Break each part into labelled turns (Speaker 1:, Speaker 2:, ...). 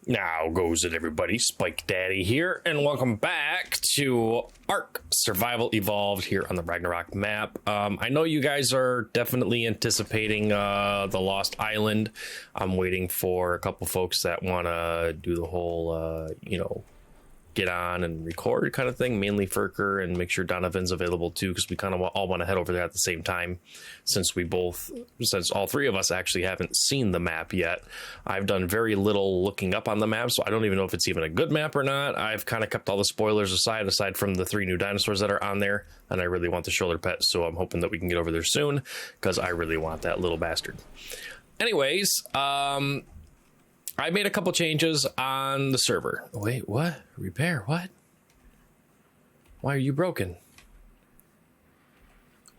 Speaker 1: Now goes it, everybody. Spike Daddy here, and welcome back to ARK Survival Evolved here on the Ragnarök Map. I know you guys are definitely anticipating the Lost Island. I'm waiting for a couple folks that want to do the whole, get on and record kind of thing, mainly Furker, and make sure Donovan's available too, because we kind of all want to head over there at the same time, since all three of us actually haven't seen the map yet. I've done very little looking up on the map, so I don't even know if it's even a good map or not. I've kind of kept all the spoilers aside from the 3 new dinosaurs that are on there, and I really want the shoulder pet, so I'm hoping that we can get over there soon, because I really want that little bastard. Anyways, I made a couple changes on the server. Wait, what? Repair, what? Why are you broken?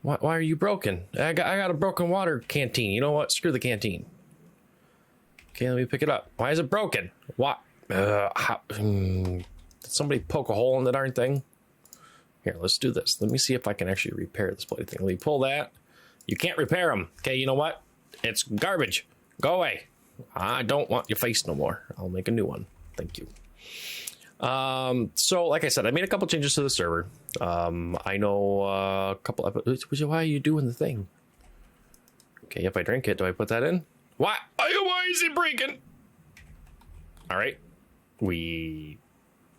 Speaker 1: Why are you broken? I got a broken water canteen. You know what? Screw the canteen. Okay, let me pick it up. Why is it broken? What? Did somebody poke a hole in the darn thing? Here, let's do this. Let me see if I can actually repair this bloody thing. Let me pull that. You can't repair them. Okay, you know what? It's garbage. Go away. I don't want your face no more. I'll make a new one. Thank you. So like I said, I made a couple changes to the server. I know a couple episodes. Why are you doing the thing? Okay, if I drink it, do I put that in? Why is it breaking? All right, we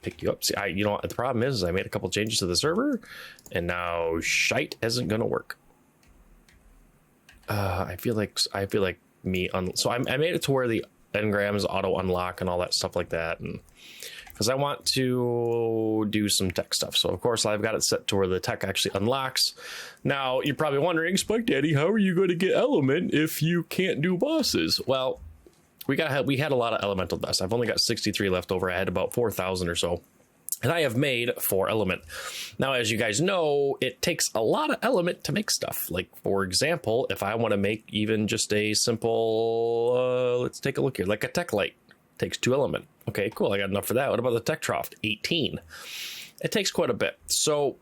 Speaker 1: pick you up. See, the problem is I made a couple changes to the server, and now shite isn't gonna work. I feel like so I made it to where the engrams auto unlock and all that stuff like that, and because I want to do some tech stuff, so of course I've got it set to where the tech actually unlocks. Now you're probably wondering, Spike Daddy, how are you going to get element if you can't do bosses? Well, we had a lot of elemental dust. I've only got 63 left over. I had about 4,000 or so. And I have made 4 element. Now, as you guys know, it takes a lot of element to make stuff. Like, for example, if I want to make even just a simple, let's take a look here, like a tech light, takes 2 element. Okay, cool. I got enough for that. What about the tech trough? 18. It takes quite a bit. So,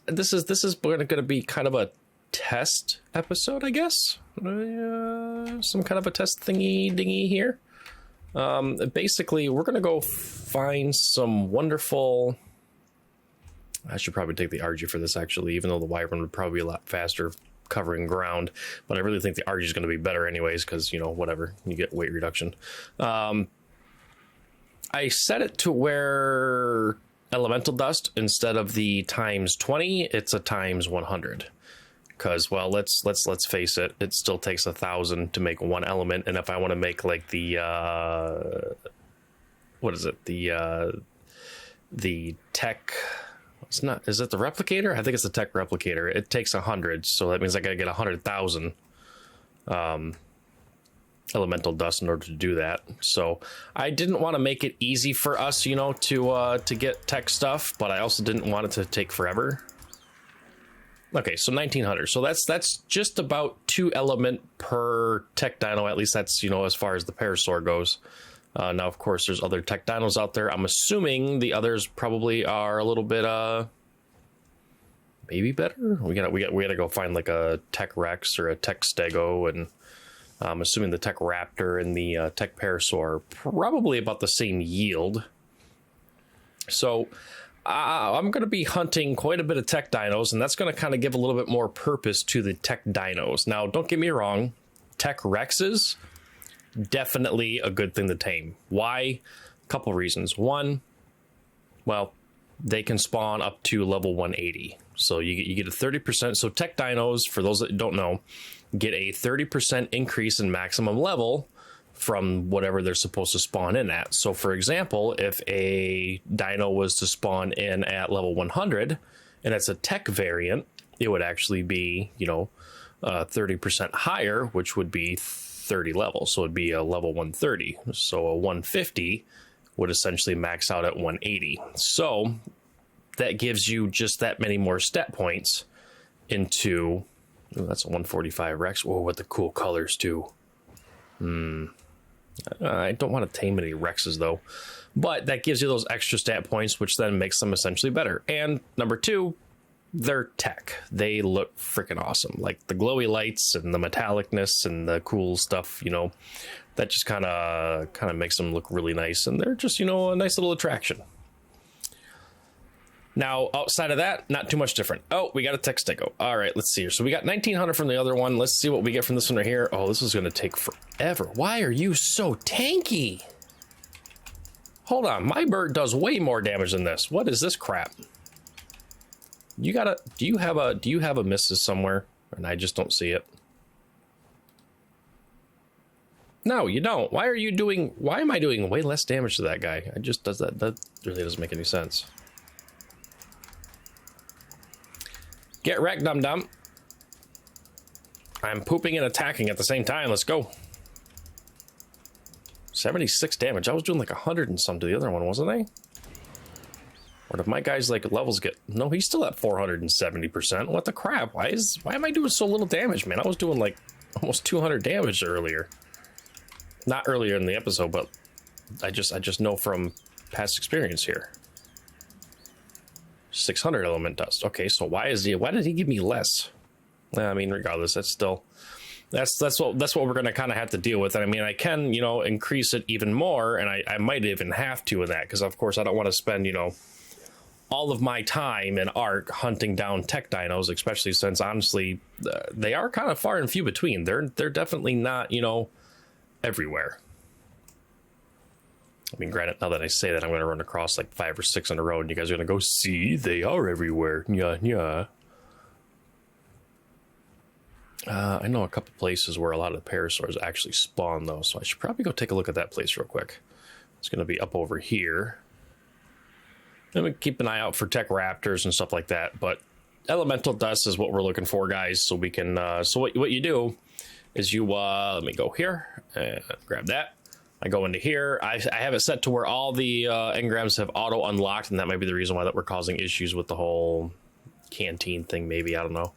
Speaker 1: this is going to be kind of a test episode, I guess. Some kind of a test thingy-dingy here. Basically, we're going to go find some wonderful... I should probably take the RG for this, actually, even though the Wyvern would probably be a lot faster covering ground. But I really think the RG is going to be better anyways, because, whatever, you get weight reduction. I set it to where elemental dust, instead of the times 20, it's a times 100. Because, well, let's face it, it still takes 1,000 to make 1 element, and if I want to make like the what is it, the tech, it's not, is it the replicator? I think it's the tech replicator. It takes 100, so that means I gotta get 100,000 elemental dust in order to do that. So I didn't want to make it easy for us, to get tech stuff, but I also didn't want it to take forever. Okay, so 1900. So that's just about 2 element per tech dino. At least that's, as far as the parasaur goes. Now, of course, there's other tech dinos out there. I'm assuming the others probably are a little bit, maybe better. We gotta go find like a tech Rex or a tech Stego, and I'm assuming the tech Raptor and the tech parasaur are probably about the same yield. So I'm going to be hunting quite a bit of tech dinos, and that's going to kind of give a little bit more purpose to the tech dinos. Now, don't get me wrong, tech Rexes, definitely a good thing to tame. Why? A couple reasons. One, well, they can spawn up to level 180. So you get a 30%. So tech dinos, for those that don't know, get a 30% increase in maximum level from whatever they're supposed to spawn in at. So for example, if a dino was to spawn in at level 100 and it's a tech variant, it would actually be 30% higher, which would be 30 levels. So it'd be a level 130. So a 150 would essentially max out at 180. So that gives you just that many more stat points into... that's a 145 Rex. Whoa, with the cool colors too. I don't want to tame any Rexes though, but that gives you those extra stat points, which then makes them essentially better. And number 2, they're tech. They look freaking awesome. Like the glowy lights and the metallicness and the cool stuff, that just kind of makes them look really nice, and they're just, you know, a nice little attraction. Now, outside of that, not too much different. Oh, we got a tech stego. All right, let's see here. So we got 1900 from the other one. Let's see what we get from this one right here. Oh, this is going to take forever. Why are you so tanky? Hold on, my bird does way more damage than this. What is this crap? You gotta, do you have a missus somewhere? And I just don't see it. No, you don't. Why am I doing way less damage to that guy? That really doesn't make any sense. Get wrecked, dum-dum. I'm pooping and attacking at the same time. Let's go. 76 damage. I was doing like 100 and some to the other one, wasn't I? Or did my guys like levels get... No, he's still at 470%. What the crap? Why am I doing so little damage, man? I was doing like almost 200 damage earlier. Not earlier in the episode, but I just know from past experience here. 600 element dust. Okay, so why did he give me less? I mean, regardless, that's what we're gonna kind of have to deal with. And I mean, I can, you know, increase it even more, and I might even have to in that, because of course I don't want to spend, you know, all of my time in ARK hunting down tech dinos, especially since honestly they are kind of far and few between. They're definitely not, you know, everywhere. I mean, granted, now that I say that, I'm going to run across like 5 or 6 in a row, and you guys are going to go, see, they are everywhere. Yeah, yeah. I know a couple places where a lot of the parasaurs actually spawn, though, so I should probably go take a look at that place real quick. It's going to be up over here. I'm going to keep an eye out for tech raptors and stuff like that, but elemental dust is what we're looking for, guys, so we can... so what you do is you... let me go here and grab that. I go into here. I have it set to where all the engrams have auto unlocked, and that might be the reason why that we're causing issues with the whole canteen thing, maybe. I don't know.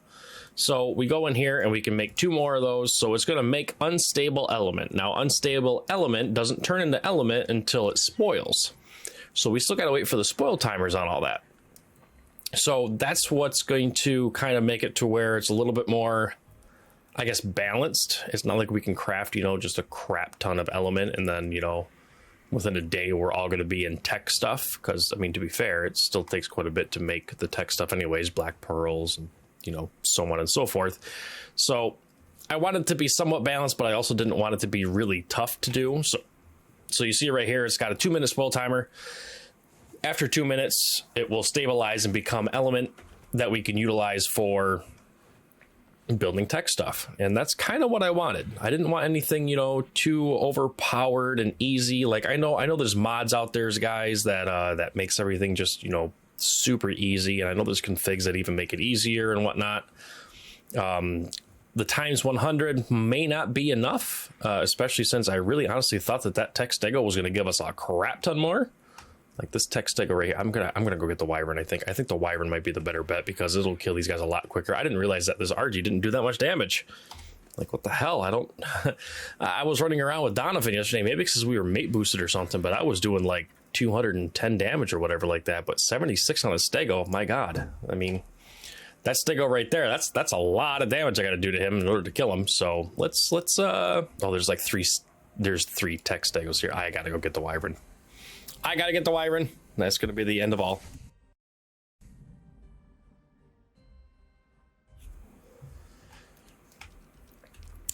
Speaker 1: So we go in here and we can make 2 more of those. So it's going to make unstable element. Now, unstable element doesn't turn into element until it spoils. So we still got to wait for the spoil timers on all that. So that's what's going to kind of make it to where it's a little bit more, I guess, balanced. It's not like we can craft, you know, just a crap ton of element and then, you know, within a day we're all going to be in tech stuff. Because, I mean, to be fair, it still takes quite a bit to make the tech stuff anyways, black pearls and, you know, so on and so forth. So I wanted it to be somewhat balanced, but I also didn't want it to be really tough to do. So you see right here, it's got a 2-minute spoil timer. After 2 minutes, it will stabilize and become element that we can utilize for building tech stuff. And that's kind of what I wanted. I didn't want anything, you know, too overpowered and easy. Like I know there's mods out there, guys, that makes everything just, you know, super easy. And I know there's configs that even make it easier and whatnot. The times 100 may not be enough, especially since I really honestly thought that tech stego was going to give us a crap ton more. Like this tech stego right here, I'm gonna go get the wyvern. I think the wyvern might be the better bet because it'll kill these guys a lot quicker. I didn't realize that this RG didn't do that much damage. Like what the hell? I was running around with Donovan yesterday, maybe because we were mate boosted or something, but I was doing like 210 damage or whatever like that. But 76 on a stego, my god. I mean, that stego right there, that's a lot of damage I got to do to him in order to kill him. So let's oh, there's like 3 tech stegos here. I gotta go get the wyvern. I gotta get the wyvern. That's gonna be the end of all.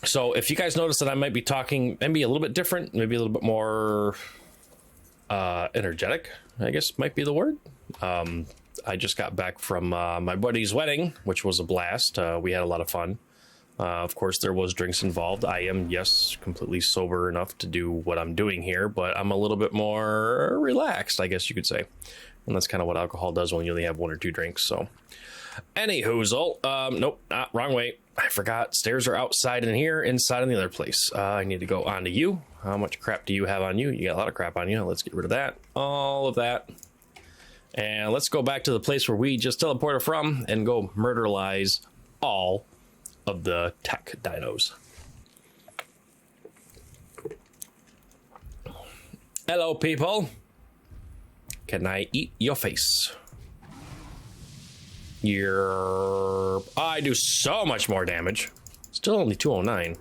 Speaker 1: So if you guys notice that I might be talking maybe a little bit different, maybe a little bit more energetic, I guess might be the word. I just got back from my buddy's wedding, which was a blast. We had a lot of fun. Of course, there was drinks involved. I am, yes, completely sober enough to do what I'm doing here, but I'm a little bit more relaxed, I guess you could say. And that's kind of what alcohol does when you only have 1 or 2 drinks. So, anywhoozle, nope, wrong way. I forgot. Stairs are outside in here, inside in the other place. I need to go on to you. How much crap do you have on you? You got a lot of crap on you. Let's get rid of that. All of that. And let's go back to the place where we just teleported from and go murderalize all of the tech dinos. Hello, people. Can I eat your face? I do so much more damage. Still only 209.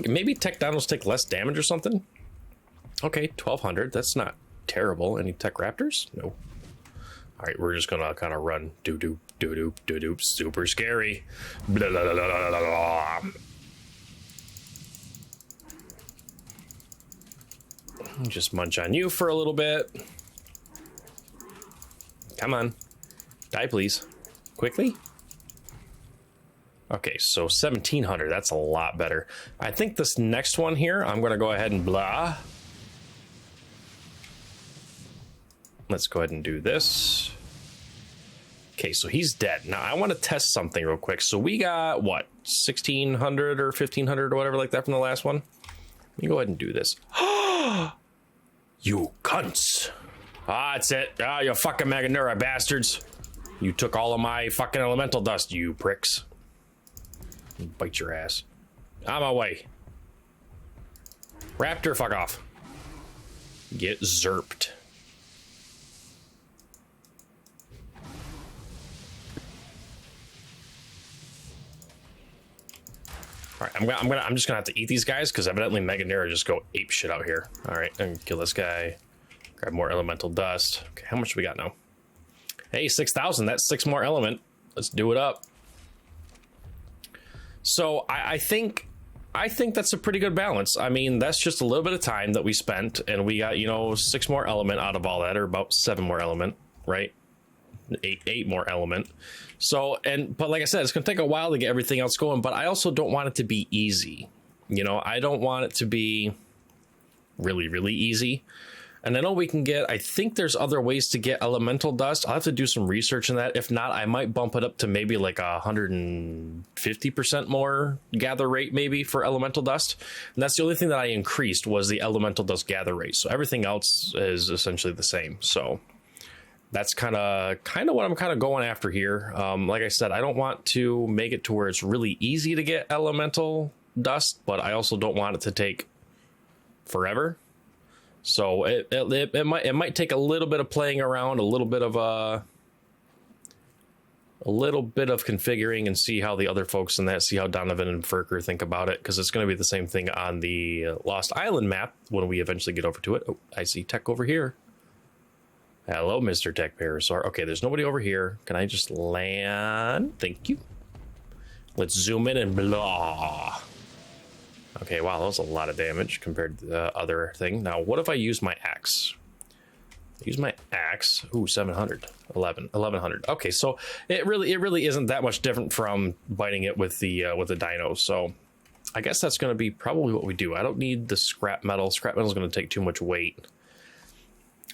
Speaker 1: maybe tech dinos take less damage or something. Okay, 1200. That's not terrible. Any tech raptors? No. All right, we're just gonna kind of run. Doo-doo, doo-doo, doo-doo. Super scary. Blah, blah, blah, blah, blah, blah. Just munch on you for a little bit. Come on. Die, please. Quickly. Okay, so 1700. That's a lot better. I think this next one here, I'm going to go ahead and blah. Let's go ahead and do this. Okay, so he's dead. Now, I want to test something real quick. So we got, what, 1600 or 1500 or whatever like that from the last one? Let me go ahead and do this. You cunts. Ah, that's it. Ah, you fucking Maganura bastards. You took all of my fucking elemental dust, you pricks. Bite your ass. On my way. Raptor, fuck off. Get zerped. All right, I'm just gonna have to eat these guys because evidently Meganera just go ape shit out here. All right, and kill this guy. Grab more elemental dust. Okay, how much do we got now? Hey, 6,000. That's 6 more element. Let's do it up. So I think that's a pretty good balance. I mean, that's just a little bit of time that we spent, and we got, you know, 6 more element out of all that, or about 7 more element, right? 8 more element. So, but like I said, it's going to take a while to get everything else going, but I also don't want it to be easy. You know, I don't want it to be really, really easy. And I know we can get, I think there's other ways to get elemental dust. I'll have to do some research on that. If not, I might bump it up to maybe like 150% more gather rate maybe for elemental dust. And that's the only thing that I increased was the elemental dust gather rate. So everything else is essentially the same. So that's kind of what I'm kind of going after here. Like I said, I don't want to make it to where it's really easy to get elemental dust, but I also don't want it to take forever. So it might take a little bit of playing around, a little bit of configuring, and see how the other folks in that, see how Donovan and Furker think about it, because it's going to be the same thing on the Lost Island map when we eventually get over to it. Oh, I see tech over here. Hello, Mr. Tech Parasaur. Okay, there's nobody over here. Can I just land? Thank you. Let's zoom in and blah. Okay, wow, that was a lot of damage compared to the other thing. Now, what if I use my axe? Use my axe. Ooh, 700. 1100. Okay, so it really isn't that much different from biting it with the dino. So I guess that's going to be probably what we do. I don't need the scrap metal. Scrap metal is going to take too much weight.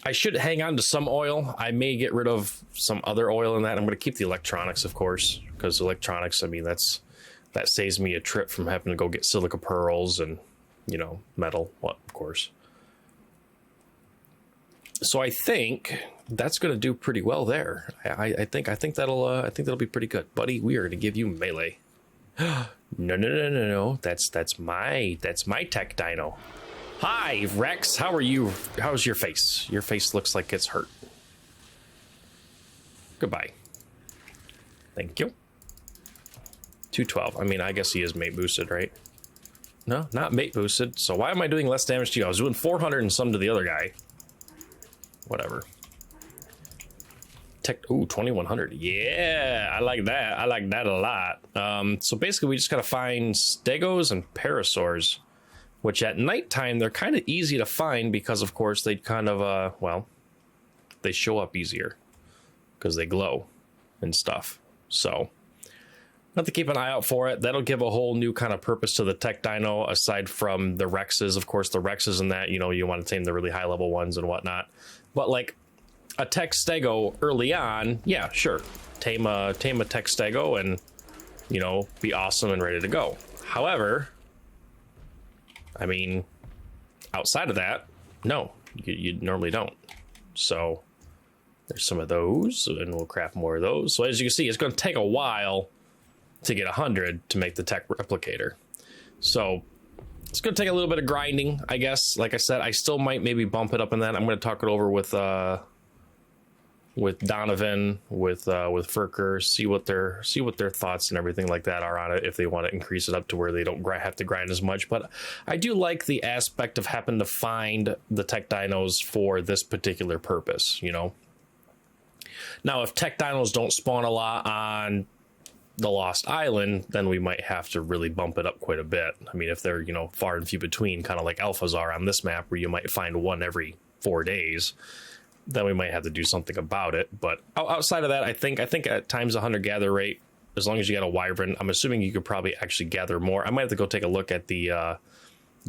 Speaker 1: I should hang on to some oil. I may get rid of some other oil in that. I'm going to keep the electronics, of course, because electronics, I mean, that saves me a trip from having to go get silica pearls and, you know, metal, well, of course. So I think that's going to do pretty well there. I think that'll be pretty good, buddy. We are going to give you melee. No. That's my tech dino. Hi, Rex. How are you? How's your face? Your face looks like it's hurt. Goodbye. Thank you. 212. I mean, I guess he is mate boosted, right? No, not mate boosted. So why am I doing less damage to you? I was doing 400 and some to the other guy. Whatever. Ooh, 2100. Yeah, I like that. I like that a lot. So basically, we just gotta find stegos and parasaurs, which at nighttime they're kind of easy to find because, of course, they kind of they show up easier because they glow and stuff. So have to keep an eye out for it. That'll give a whole new kind of purpose to the tech dino, aside from the Rexes. Of course, the Rexes and that, you know, you want to tame the really high level ones and whatnot. But like a tech stego early on, yeah, sure. Tame a tech stego and, you know, be awesome and ready to go. However, I mean, outside of that, no, you normally don't. So there's some of those, and we'll craft more of those. So as you can see, it's going to take a while to get 100 to make the tech replicator. So it's going to take a little bit of grinding, I guess. Like I said, I still might maybe bump it up in that. I'm going to talk it over with with Donovan, with Furker, see what their thoughts and everything like that are on it, if they want to increase it up to where they don't have to grind as much. But I do like the aspect of having to find the tech dinos for this particular purpose, you know. Now, if tech dinos don't spawn a lot on the Lost Island, then we might have to really bump it up quite a bit. I mean, if they're, you know, far and few between, kind of like alphas are on this map, where you might find one every 4 days, then we might have to do something about it. But outside of that, I think at times 100 gather rate, as long as you got a wyvern, I'm assuming you could probably actually gather more. I might have to go take a look at the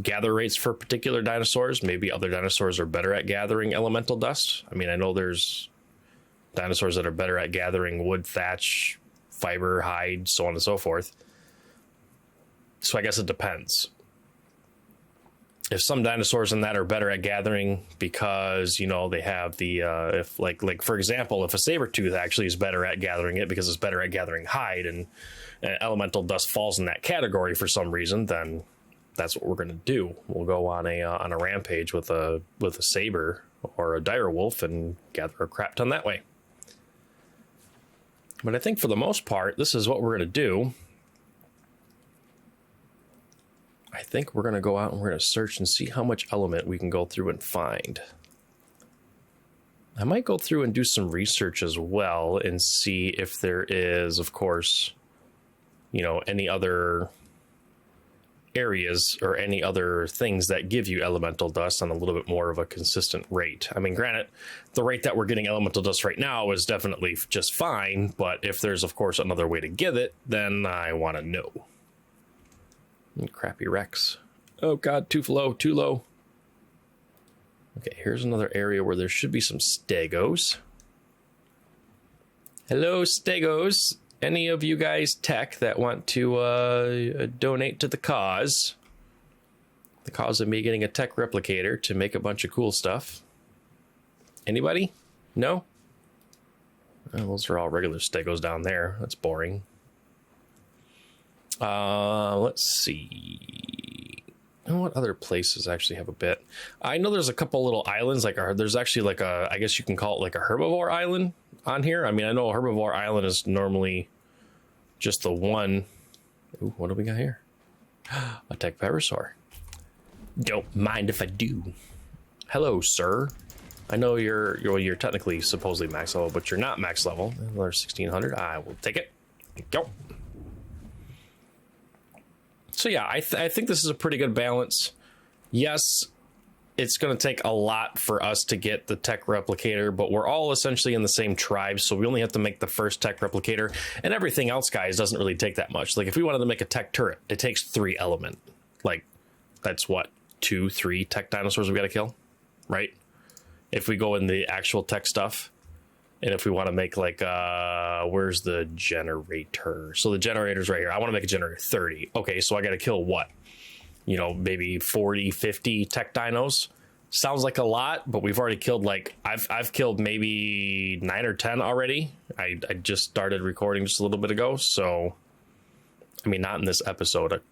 Speaker 1: gather rates for particular dinosaurs. Maybe other dinosaurs are better at gathering elemental dust. I mean, I know there's dinosaurs that are better at gathering wood, thatch, fiber, hide, so on and so forth. So I guess it depends. If some dinosaurs in that are better at gathering because, you know, they have the if like for example, if a saber-tooth actually is better at gathering it because it's better at gathering hide, and elemental dust falls in that category for some reason, then that's what we're going to do. We'll go on a rampage with a saber or a dire wolf and gather a crap ton that way. But I think for the most part, this is what we're going to do. I think we're going to go out and we're going to search and see how much element we can go through and find. I might go through and do some research as well and see if there is, of course, you know, any other areas or any other things that give you elemental dust on a little bit more of a consistent rate. I mean, granted, the rate that we're getting elemental dust right now is definitely just fine, but if there's, of course, another way to get it, then I want to know. Crappy Rex. Oh god, too low, too low. Okay, here's another area where there should be some stegos. Hello, stegos. Any of you guys tech that want to donate to the cause of me getting a tech replicator to make a bunch of cool stuff? Anybody? No? Oh, those are all regular stegos down there. That's boring. Let's see. What other places actually have a bit? I know there's a couple little islands, like there's actually like a, I guess you can call it like a herbivore island on here. I mean, I know a herbivore island is normally just the one. Ooh, what do we got here? A tech parasaur. Don't mind if I do. Hello, sir. I know you're technically supposedly max level, but you're not max level. Another 1600. I will take it. Go. So yeah, I think this is a pretty good balance. Yes, it's going to take a lot for us to get the tech replicator, but we're all essentially in the same tribe, so we only have to make the first tech replicator, and everything else, guys, doesn't really take that much. Like if we wanted to make a tech turret, it takes 3 element. Like that's what, 2-3 tech dinosaurs we got to kill, right? If we go in the actual tech stuff. And if we want to make like, where's the generator? So the generator's right here. I want to make a generator 30. Okay, so I got to kill what? You know, maybe 40, 50 tech dinos. Sounds like a lot, but we've already killed like, I've killed maybe 9 or 10 already. I just started recording just a little bit ago. So, I mean, not in this episode.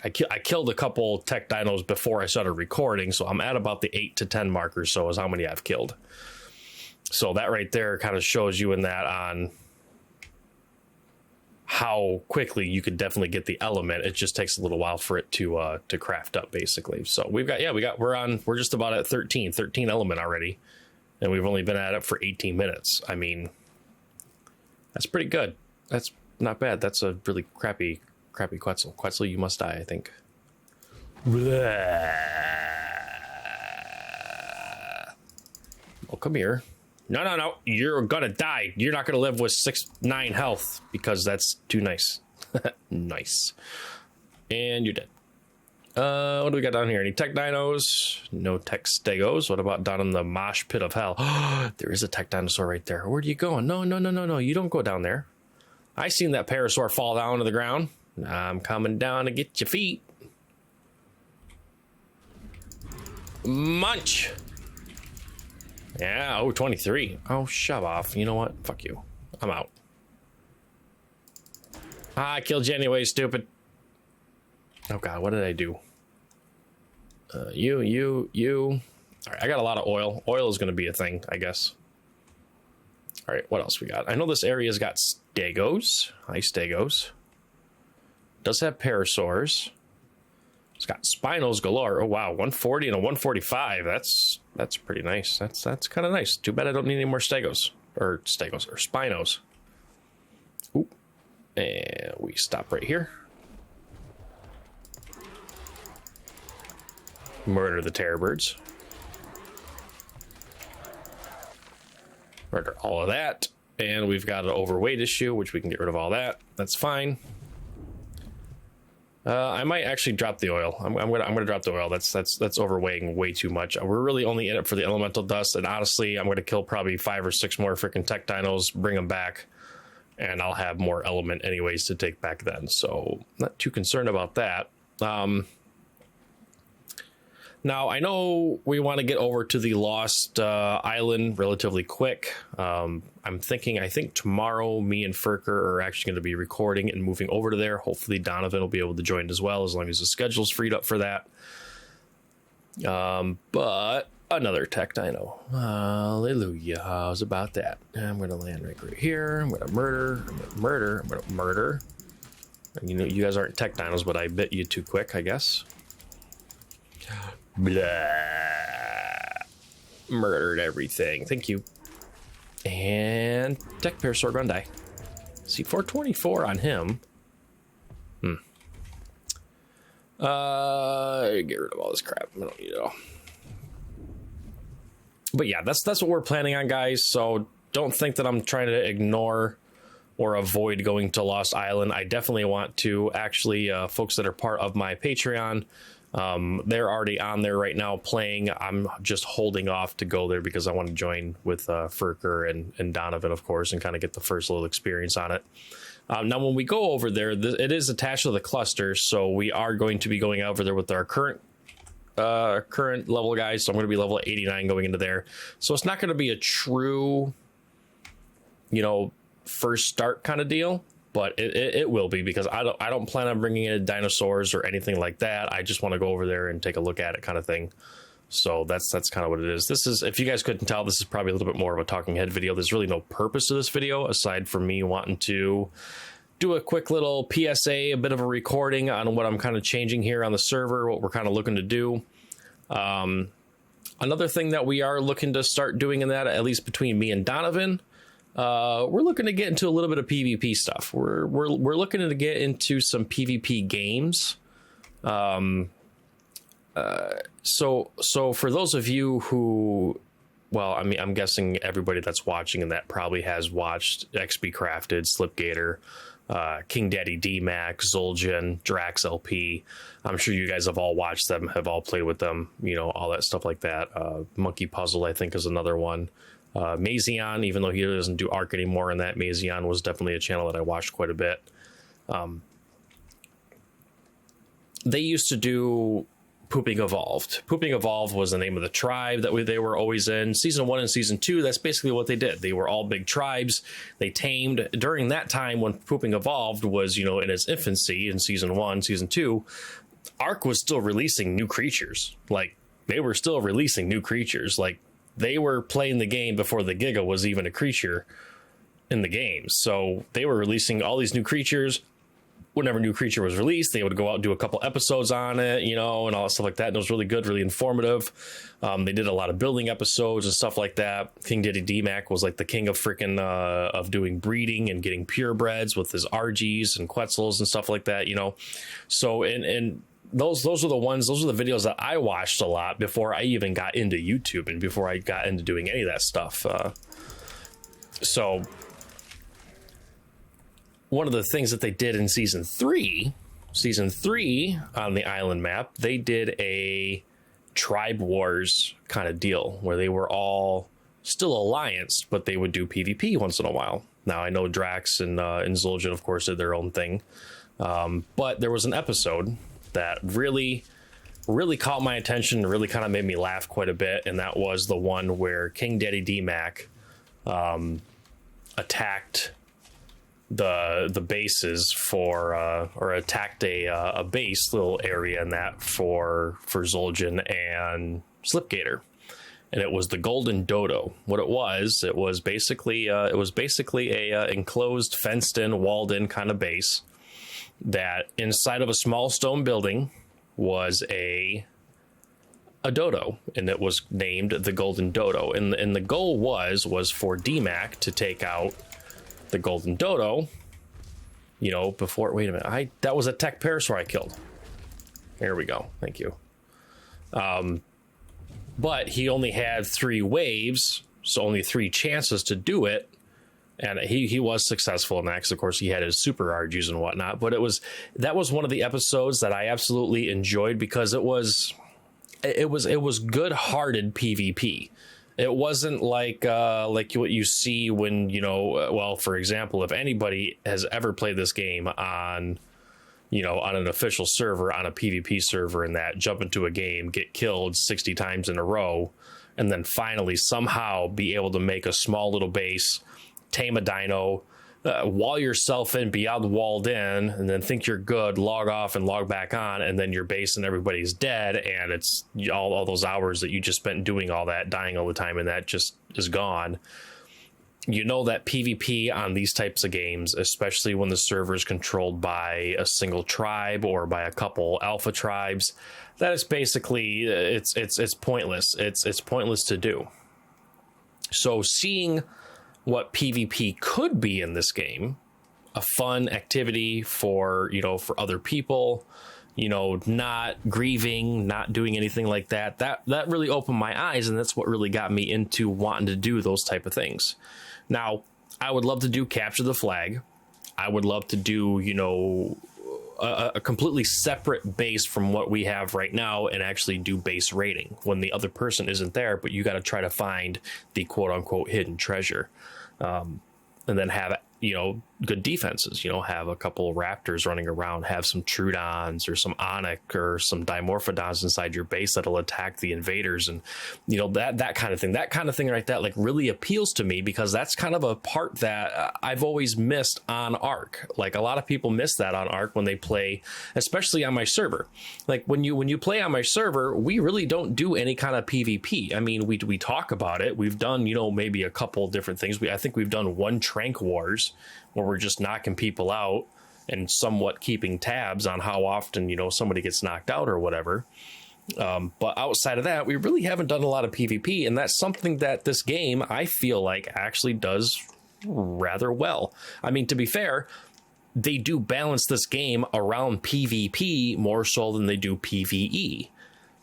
Speaker 1: I killed a couple tech dinos before I started recording. So I'm at about the 8 to 10 markers. So is how many I've killed. So that right there kind of shows you in that on how quickly you could definitely get the element. It just takes a little while for it to craft up, basically. So we're just about at 13 element already, and we've only been at it for 18 minutes. I mean, that's pretty good. That's not bad. That's a really crappy Quetzal. Quetzal, you must die, I think. Oh, come here. No. You're gonna die. You're not gonna live with 6-9 health because that's too nice. Nice. And you're dead. What do we got down here? Any tech dinos? No tech stegos. What about down in the mosh pit of hell? There is a tech dinosaur right there. Where are you going? No. You don't go down there. I seen that parasaur fall down to the ground. I'm coming down to get your feet. Munch. Yeah, 23. Oh, shove off. You know what? Fuck you. I'm out. I killed you anyway, stupid. Oh, God, what did I do? You. All right, I got a lot of oil. Oil is going to be a thing, I guess. All right, what else we got? I know this area's got stegos. Hi, stegos. Does have parasaurs. It's got spinos galore. Oh wow, 140 and a 145. That's pretty nice. That's kind of nice. Too bad I don't need any more stegos or spinos. Ooh. And we stop right here. Murder the terror birds. Murder all of that. And we've got an overweight issue, which we can get rid of all that. That's fine. I might actually drop the oil. I'm gonna drop the oil. That's overweighing way too much. We're really only in it for the elemental dust, and honestly, I'm gonna kill probably 5 or 6 more freaking tech dinos, bring them back, and I'll have more element anyways to take back then. So not too concerned about that. Now, I know we want to get over to the Lost Island relatively quick. I think tomorrow, me and Furker are actually going to be recording and moving over to there. Hopefully, Donovan will be able to join as well, as long as the schedule's freed up for that. But another tech dino. Hallelujah. How's about that? I'm going to land right here. I'm going to murder. I'm going to murder. I'm going to murder. You know, you guys aren't tech dinos, but I bit you too quick, I guess. Blah. Murdered everything. Thank you. And tech parasaur gonna die. See, 424 on him. Get rid of all this crap. I don't need it all. But yeah, that's what we're planning on, guys. So don't think that I'm trying to ignore or avoid going to Lost Island. I definitely want to. Actually, folks that are part of my Patreon, they're already on there right now playing. I'm just holding off to go there because I want to join with Furker and Donovan, of course, and kind of get the first little experience on it. Now, when we go over there, it is attached to the cluster, so we are going to be going over there with our current level guys. So I'm going to be level 89 going into there. So it's not going to be a true, first start kind of deal. But it will be, because I don't plan on bringing in dinosaurs or anything like that. I just want to go over there and take a look at it, kind of thing. So that's kind of what it is. This is, if you guys couldn't tell, this is probably a little bit more of a talking head video. There's really no purpose to this video aside from me wanting to do a quick little PSA, a bit of a recording on what I'm kind of changing here on the server, what we're kind of looking to do. Another thing that we are looking to start doing in that, at least between me and Donovan, we're looking to get into a little bit of PvP stuff. We're looking to get into some PvP games. So for those of you who, well, I mean, I'm guessing everybody that's watching and that probably has watched XP Crafted, Slipgator, King Daddy D-Mac, Zul'jin, Drax LP. I'm sure you guys have all watched them, have all played with them, all that stuff like that. Monkey Puzzle, I think, is another one. Mazion, even though he doesn't do ARK anymore, and that Mazion was definitely a channel that I watched quite a bit. They used to do Pooping Evolved. Pooping Evolved was the name of the tribe that they were always in. Season 1 and Season 2, that's basically what they did. They were all big tribes. They tamed. During that time when Pooping Evolved was, in its infancy in Season 1, Season 2, ARK was still releasing new creatures. Like, they were still releasing new creatures. Like, they were playing the game before the Giga was even a creature in the game. So they were releasing all these new creatures. Whenever a new creature was released, they would go out and do a couple episodes on it, and all that stuff like that. And it was really good, really informative. They did a lot of building episodes and stuff like that. King Diddy D-Mac was like the king of freaking of doing breeding and getting purebreds with his RGs and Quetzals and stuff like that, So and those are the ones, those are the videos that I watched a lot before I even got into YouTube and before I got into doing any of that stuff. So one of the things that they did in season three on the island map, they did a tribe wars kind of deal where they were all still allianced, but they would do PvP once in a while. Now I know Drax and Zul'jin, of course, did their own thing. But there was an episode that really caught my attention and really kind of made me laugh quite a bit. And that was the one where King Daddy D-Mac attacked the bases for or attacked a base little area in that for Zul'jin and Slipgator. and it was the Golden Dodo. What it was basically a enclosed, fenced-in, walled-in kind of base that inside of a small stone building was a dodo, and it was named the Golden Dodo. And the goal was for DMAC to take out the Golden Dodo. You know, before, wait a minute, that was a tech parasaur I killed. There we go. Thank you. But he only had 3 waves, so only 3 chances to do it. And he was successful in that, because of course he had his super RGs and whatnot. But that was one of the episodes that I absolutely enjoyed, because it was good-hearted PvP. It wasn't like what you see when, you know, well, for example, if anybody has ever played this game on, you know, on an official server, on a PvP server, and that jump into a game, get killed 60 times in a row, and then finally somehow be able to make a small little base, tame a dino, wall yourself in beyond walled in, and then think you're good, log off and log back on, and then your base and everybody's dead, and it's all those hours that you just spent doing all that, dying all the time, and that just is gone. You know that PvP on these types of games, especially when the server is controlled by a single tribe or by a couple alpha tribes, that is basically it's pointless. It's pointless to do. So seeing what PvP could be in this game, a fun activity for, you know, for other people, you know, not grieving, not doing anything like that, that really opened my eyes, and that's what really got me into wanting to do those type of things. Now, I would love to do capture the flag. I would love to do, you know, a completely separate base from what we have right now, and actually do base raiding when the other person isn't there, but you got to try to find the quote unquote hidden treasure. And then have, you know, good defenses, you know, have a couple of raptors running around, have some Trudons or some Onyx or some Dimorphodons inside your base that'll attack the invaders, and, you know, that kind of thing right there, like, really appeals to me, because that's kind of a part that I've always missed on ARK. Like, a lot of people miss that on ARK when they play, especially on my server. Like, when you play on my server, we really don't do any kind of PvP. I mean, we talk about it. We've done, you know, maybe a couple different things. I think we've done 1 Trank Wars, where we're just knocking people out and somewhat keeping tabs on how often, you know, somebody gets knocked out or whatever. But outside of that, we really haven't done a lot of PvP, and that's something that this game, I feel like, actually does rather well. I mean, to be fair, they do balance this game around PvP more so than they do PvE.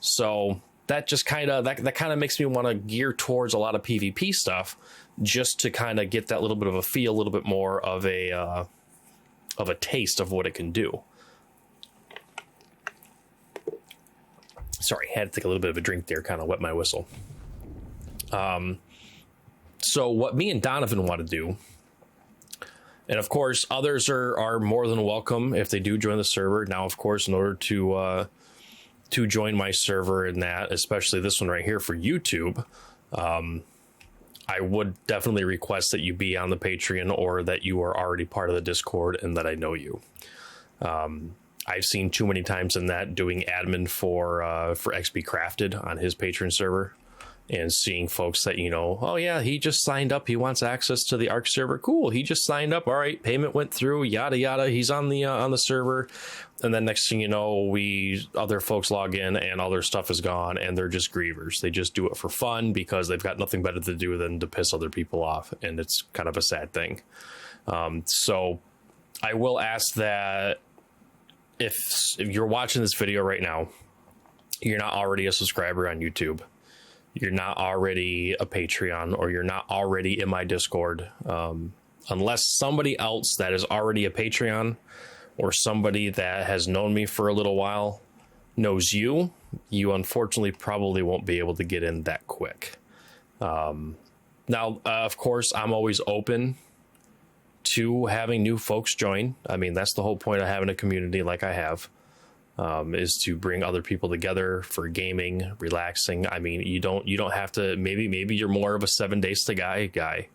Speaker 1: So that just kind of, that kind of makes me want to gear towards a lot of PvP stuff, just to kind of get that little bit of a feel, a little bit more of a taste of what it can do. Sorry, had to take a little bit of a drink there, kind of wet my whistle. So what me and Donovan want to do, and of course others are more than welcome if they do join the server. Now, of course, in order to join my server in that, especially this one right here for YouTube, I would definitely request that you be on the Patreon, or that you are already part of the Discord and that I know you. I've seen too many times in that doing admin for XP Crafted on his Patreon server, and seeing folks that, you know, oh yeah, he just signed up, he wants access to the ARK server. Cool, he just signed up. All right, payment went through, yada yada. He's on the server, and then next thing you know, other folks log in and all their stuff is gone, and they're just grievers. They just do it for fun because they've got nothing better to do than to piss other people off, and it's kind of a sad thing. So I will ask that if you're watching this video right now, you're not already a subscriber on YouTube, you're not already a Patreon, or you're not already in my Discord, unless somebody else that is already a Patreon, or somebody that has known me for a little while knows you unfortunately probably won't be able to get in that quick. Now, of course, I'm always open to having new folks join. I mean, that's the whole point of having a community like I have. Is to bring other people together for gaming, relaxing. I mean, you don't have to, maybe you're more of a 7 Days to Die guy,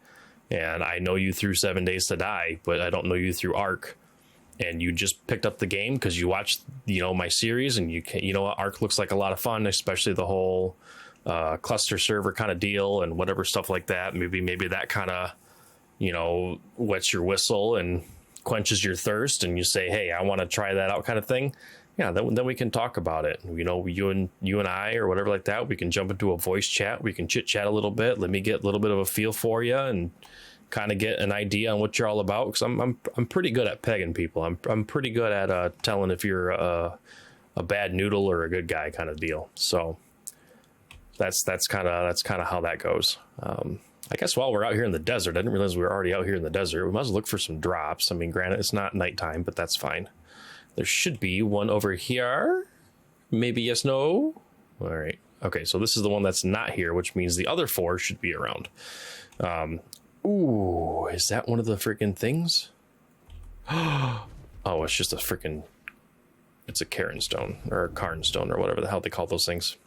Speaker 1: and I know you through 7 Days to Die, but I don't know you through ARK, and you just picked up the game because you watched, you know, my series, and you know what, ARK looks like a lot of fun, especially the whole cluster server kind of deal and whatever stuff like that. Maybe that kind of, you know, wets your whistle and quenches your thirst, and you say, hey, I want to try that out kind of thing. Yeah, then we can talk about it. You know, you and I or whatever like that, we can jump into a voice chat. We can chit chat a little bit. Let me get a little bit of a feel for you and kind of get an idea on what you're all about. Because I'm pretty good at pegging people. I'm pretty good at telling if you're a bad noodle or a good guy kind of deal. So that's kind of how that goes. I guess while we're out here in the desert, I didn't realize we were already out here in the desert. We must look for some drops. I mean, granted, it's not nighttime, but that's fine. There should be one over here. Maybe yes, no. All right. Okay, so this is the one that's not here, which means the other 4 should be around. Ooh, is that one of the freaking things? Oh, it's just a freaking... It's a Karen stone, or a Karn stone, or whatever the hell they call those things.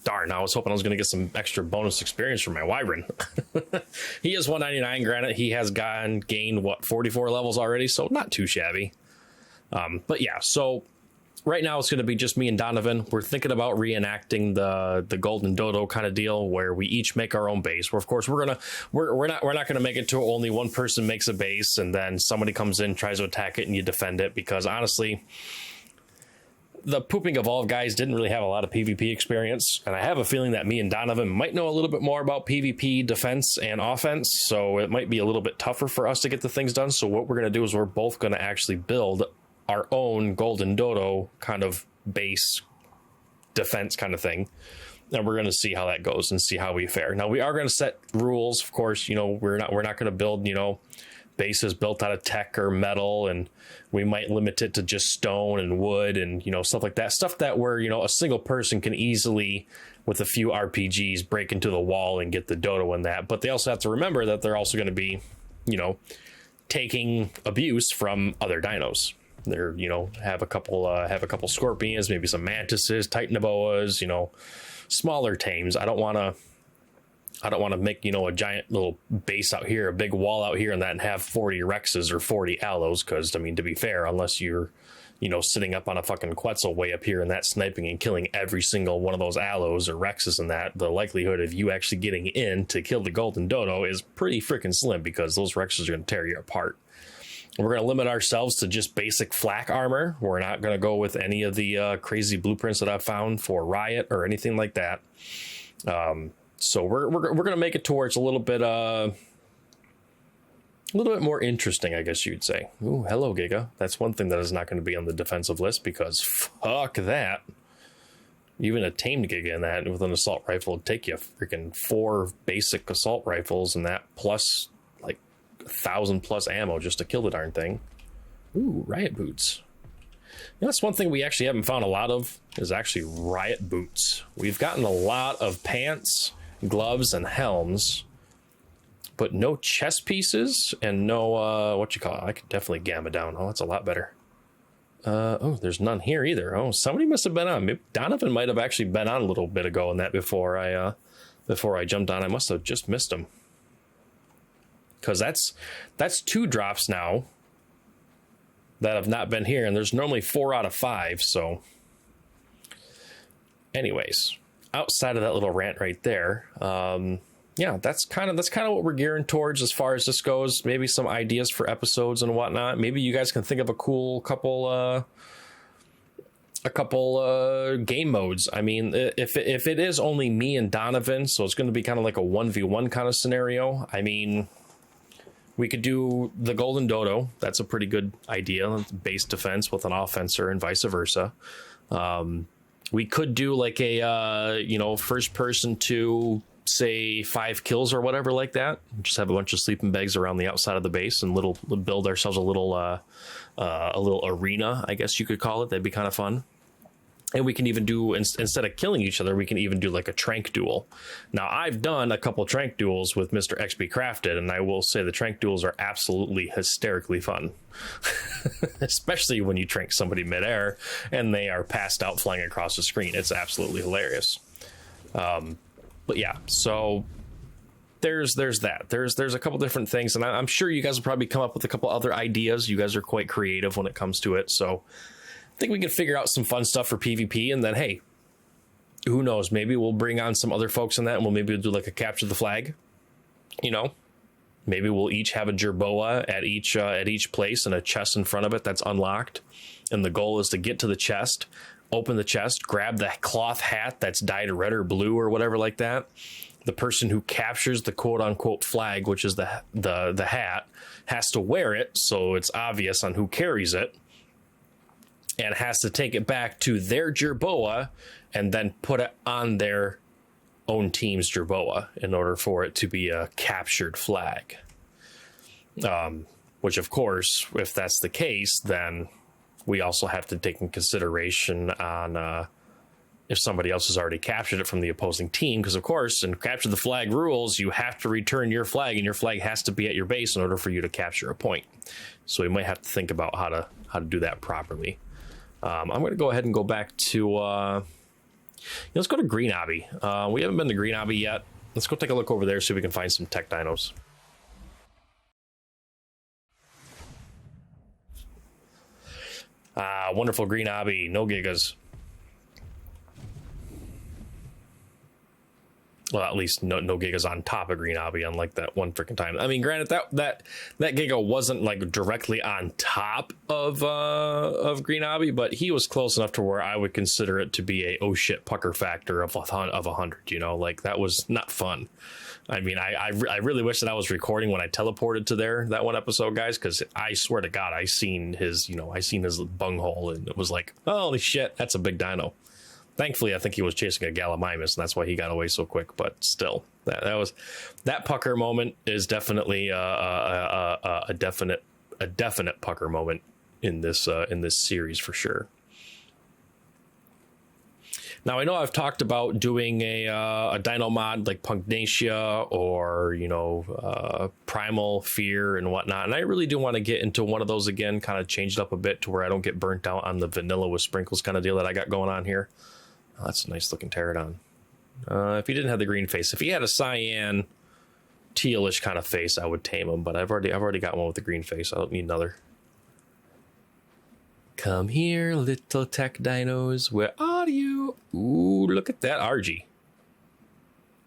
Speaker 1: Darn, I was hoping I was going to get some extra bonus experience from my Wyvern. He is 199, granted. He has gained, what, 44 levels already, so not too shabby. But yeah, so right now it's going to be just me and Donovan. We're thinking about reenacting the Golden Dodo kind of deal where we each make our own base. Where of course we're not going to make it to only one person makes a base and then somebody comes in, tries to attack it, and you defend it, because honestly, the Pooping Evolved guys didn't really have a lot of PvP experience, and I have a feeling that me and Donovan might know a little bit more about PvP defense and offense, so it might be a little bit tougher for us to get the things done. So what we're going to do is we're both going to actually build our own Golden Dodo kind of base defense kind of thing, and we're going to see how that goes and see how we fare. Now, we are going to set rules, of course. You know, we're not going to build, you know, bases built out of tech or metal, and we might limit it to just stone and wood and, you know, stuff like that. Stuff that where, you know, a single person can easily, with a few RPGs, break into the wall and get the dodo in that. But they also have to remember that they're also going to be, you know, taking abuse from other dinos. They're, you know, have a couple scorpions, maybe some mantises, titanoboas, you know, smaller tames. I don't want to make, you know, a giant little base out here, a big wall out here, and that, and have 40 Rexes or 40 Allos. Because, I mean, to be fair, unless you're, you know, sitting up on a fucking Quetzal way up here and that sniping and killing every single one of those Allos or Rexes and that, the likelihood of you actually getting in to kill the Golden Dodo is pretty freaking slim, because those Rexes are going to tear you apart. We're going to limit ourselves to just basic flak armor. We're not going to go with any of the crazy blueprints that I've found for Riot or anything like that. So we're going to make it towards a little bit more interesting, I guess you'd say. Ooh, hello, Giga. That's one thing that is not going to be on the defensive list, because fuck that. Even a tamed Giga in that with an assault rifle would take you freaking 4 basic assault rifles and that plus like 1,000 plus ammo just to kill the darn thing. Ooh, Riot Boots. You know, that's one thing we actually haven't found a lot of, is actually Riot Boots. We've gotten a lot of pants, gloves, and helms, but no chest pieces and no, what you call it? I could definitely gamma down. Oh, that's a lot better. Oh, there's none here either. Oh, somebody must have been on. Maybe Donovan might have actually been on a little bit ago in that before I jumped on. I must have just missed him. Because that's 2 drops now that have not been here, and there's normally 4 out of 5. So, anyways, outside of that little rant right there, yeah, that's kind of what we're gearing towards as far as this goes. Maybe some ideas for episodes and whatnot. Maybe you guys can think of a cool couple game modes. I mean, if it is only me and Donovan, so it's going to be kind of like a 1v1 kind of scenario. I mean, we could do the Golden Dodo. That's a pretty good idea. Base defense with an offenser and vice versa. We could do like a, first person to say 5 kills or whatever like that. Just have a bunch of sleeping bags around the outside of the base and build ourselves a little arena, I guess you could call it. That'd be kind of fun. And we can even do, instead of killing each other, we can even do like a trank duel. Now, I've done a couple trank duels with Mr. XP Crafted, and I will say the trank duels are absolutely hysterically fun. Especially when you trank somebody midair and they are passed out flying across the screen. It's absolutely hilarious. But yeah, so there's that. There's a couple different things, and I'm sure you guys will probably come up with a couple other ideas. You guys are quite creative when it comes to it, so I think we can figure out some fun stuff for PvP, and then, hey, who knows? Maybe we'll bring on some other folks in that, and maybe we'll do like a capture the flag. You know, maybe we'll each have a jerboa at each place and a chest in front of it that's unlocked. And the goal is to get to the chest, open the chest, grab the cloth hat that's dyed red or blue or whatever like that. The person who captures the quote unquote flag, which is the hat, has to wear it so it's obvious on who carries it, and has to take it back to their jerboa and then put it on their own team's jerboa in order for it to be a captured flag. Which, of course, if that's the case, then we also have to take in consideration on if somebody else has already captured it from the opposing team. Because, of course, in capture the flag rules, you have to return your flag, and your flag has to be at your base in order for you to capture a point. So we might have to think about how to do that properly. I'm going to go ahead and go back to... let's go to Green Obby. We haven't been to Green Obby yet. Let's go take a look over there so we can find some tech dinos. Wonderful Green Obby. No gigas. Well, at least no gigas on top of Green Obby, unlike that one freaking time. I mean, granted, that giga wasn't like directly on top of Green Obby, but he was close enough to where I would consider it to be a oh shit pucker factor of 100. You know, like that was not fun. I mean, I really wish that I was recording when I teleported to that one episode, guys, because I swear to God, I seen his bunghole, and it was like, holy shit, that's a big dino. Thankfully, I think he was chasing a Gallimimus, and that's why he got away so quick. But still, that pucker moment is definitely a definite pucker moment in this series for sure. Now, I know I've talked about doing a dino mod like Pugnacia or Primal Fear and whatnot, and I really do want to get into one of those again, kind of change it up a bit to where I don't get burnt out on the vanilla with sprinkles kind of deal that I got going on here. Oh, that's a nice looking pterodon. If he didn't have the green face, if he had a cyan tealish kind of face, I would tame him. But I've already got one with the green face. I don't need another. Come here, little tech dinos. Where are you? Ooh, look at that RG.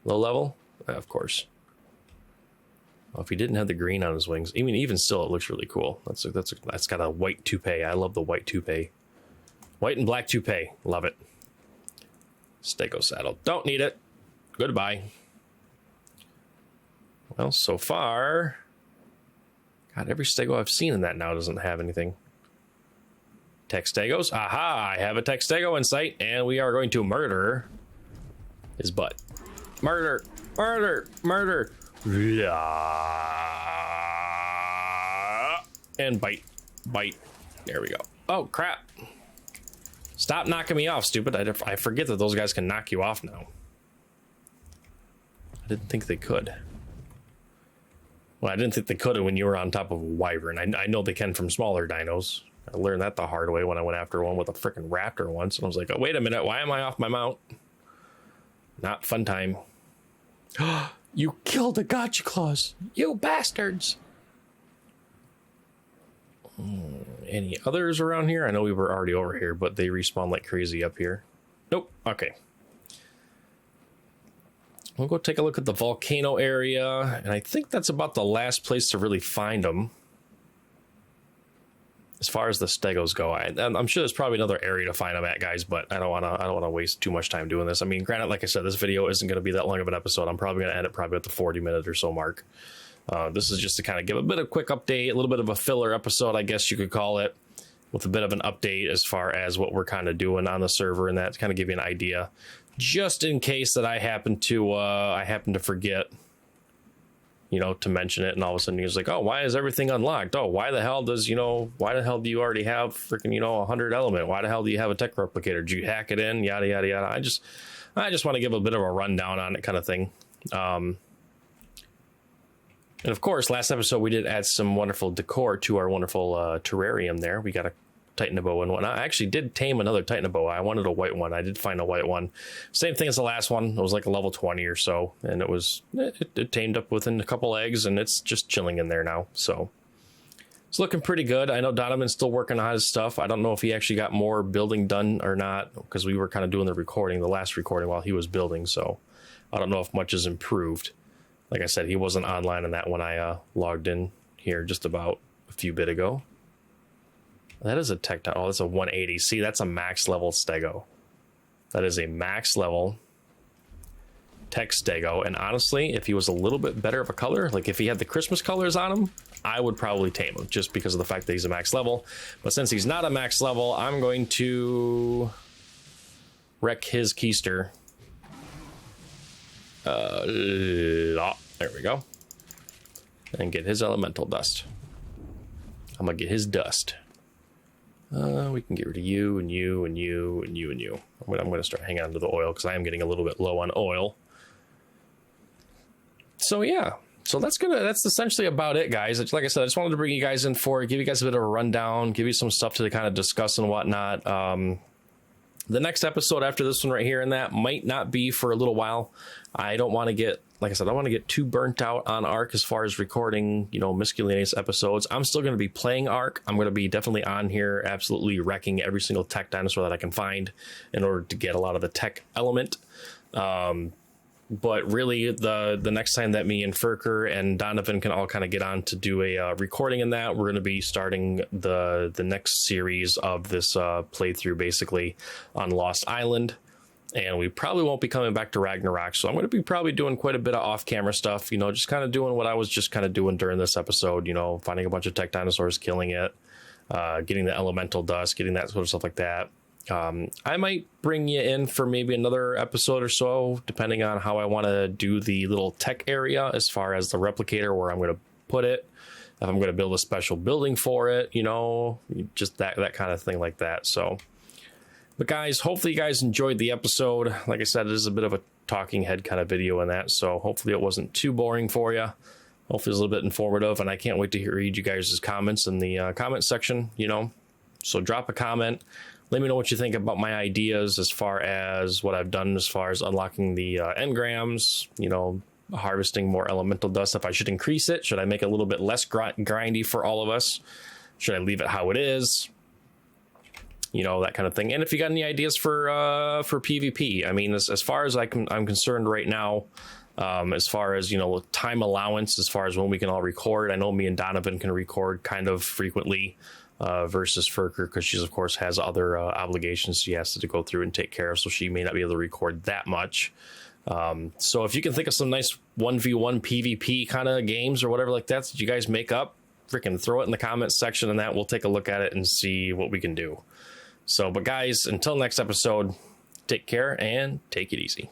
Speaker 1: Low level, of course. Well, if he didn't have the green on his wings, even still, it looks really cool. That's got a white toupee. I love the white toupee. White and black toupee, love it. Stego saddle. Don't need it. Goodbye. Well, so far... God, every Stego I've seen in that now doesn't have anything. Tech Stegos. Aha! I have a Tech Stego in sight, and we are going to murder his butt. Murder! Murder! Murder! And bite. Bite. There we go. Oh, crap. Stop knocking me off, stupid. I forget that those guys can knock you off now. I didn't think they could. Well, I didn't think they could when you were on top of a wyvern. I know they can from smaller dinos. I learned that the hard way when I went after one with a freaking raptor once. And I was like, oh, wait a minute. Why am I off my mount? Not fun time. You killed the gotcha claws. You bastards. Any others around here? I know we were already over here, but they respawn like crazy up here. Nope. Okay. We'll go take a look at the volcano area, and I think that's about the last place to really find them. As far as the Stegos go, I'm sure there's probably another area to find them at, guys, but I don't want to waste too much time doing this. I mean, granted, like I said, this video isn't going to be that long of an episode. I'm probably going to end it probably at the 40-minute or so mark. This is just to kind of give a bit of quick update, a little bit of a filler episode, I guess you could call it, with a bit of an update as far as what we're kind of doing on the server, and that to kind of give you an idea, just in case that I happen to forget, to mention it, and all of a sudden he's like, oh, why is everything unlocked? Oh, why the hell do you already have freaking 100 element? Why the hell do you have a tech replicator? Did you hack it in? Yada yada yada. I just want to give a bit of a rundown on it, kind of thing. And of course, last episode we did add some wonderful decor to our wonderful terrarium there. We got a Titanoboa and whatnot. I actually did tame another Titanoboa. I wanted a white one. I did find a white one. Same thing as the last one. It was like a level 20 or so. And it tamed up within a couple eggs, and it's just chilling in there now. So It's looking pretty good. I know Donovan's still working on his stuff. I don't know if he actually got more building done or not, because we were kind of doing the last recording while he was building. So I don't know if much has improved. Like I said, he wasn't online on that when I logged in here just about a few bit ago. That is a tech. Oh, that's a 180. See, that's a max level stego. That is a max level tech stego. And honestly, if he was a little bit better of a color, like if he had the Christmas colors on him, I would probably tame him just because of the fact that he's a max level. But since he's not a max level, I'm going to wreck his keister. There we go. And get his elemental dust. I'm gonna get his dust. We can get rid of you and you and you and you and you. I'm gonna start hanging on to the oil because I am getting a little bit low on oil. So yeah, so that's essentially about it, guys. Like I said, I just wanted to bring you guys in for it, give you guys a bit of a rundown, give you some stuff to kind of discuss and whatnot. The next episode after this one right here and that might not be for a little while. I don't want to get, like I said, I don't want to get too burnt out on ARK as far as recording, miscellaneous episodes. I'm still going to be playing ARK. I'm going to be definitely on here, absolutely wrecking every single tech dinosaur that I can find in order to get a lot of the tech element. But really, the next time that me and Furker and Donovan can all kind of get on to do a recording in that, we're going to be starting the next series of this playthrough, basically, on Lost Island. And we probably won't be coming back to Ragnarok, so I'm going to be probably doing quite a bit of off-camera stuff, just kind of doing what I was just kind of doing during this episode, finding a bunch of tech dinosaurs, killing it, getting the elemental dust, getting that sort of stuff like that. I might bring you in for maybe another episode or so, depending on how I want to do the little tech area as far as the replicator, where I'm going to put it, if I'm going to build a special building for it, just that kind of thing like that. So, but guys, hopefully you guys enjoyed the episode. Like I said, it is a bit of a talking head kind of video in that, so hopefully it wasn't too boring for you. Hopefully it's a little bit informative, and I can't wait to read you guys' comments in the comment section, So drop a comment. Let me know what you think about my ideas as far as what I've done as far as unlocking the engrams, harvesting more elemental dust. If I should increase it, should I make it a little bit less grindy for all of us? Should I leave it how it is? That kind of thing. And if you got any ideas for PvP, I mean, as far as I'm concerned right now, as far as, time allowance, as far as when we can all record, I know me and Donovan can record kind of frequently. Versus Furker, because she, of course, has other obligations she has to go through and take care of, so she may not be able to record that much. So if you can think of some nice 1v1 PvP kind of games or whatever like that you guys make up, freaking throw it in the comments section, and that we'll take a look at it and see what we can do. So, but guys, until next episode, take care and take it easy.